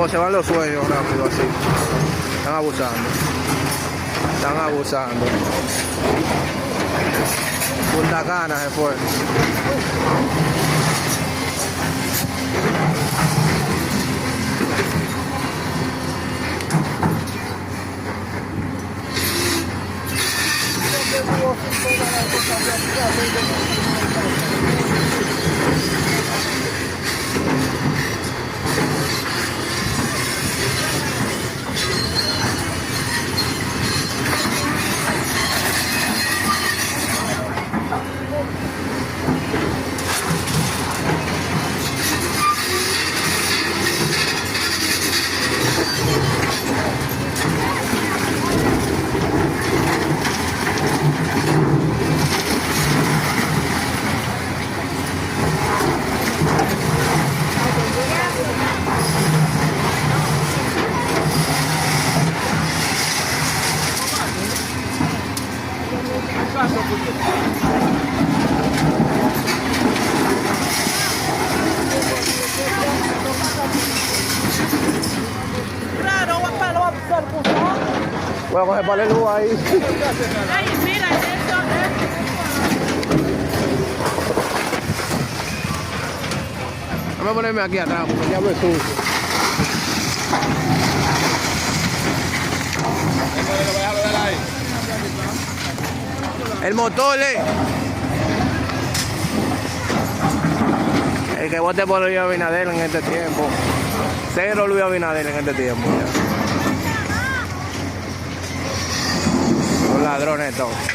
Como se van los sueños rápido así. Están abusando. Están abusando. Punta Cana se fue. Voy a coger para el luz ahí. Ay, mira, esto, Vamos a ponerme aquí atrás porque ya me sucio. El motor, el que vote por Luis Abinader en este tiempo. Cero Luis Abinader en este tiempo. Ya. Los ladrones todos.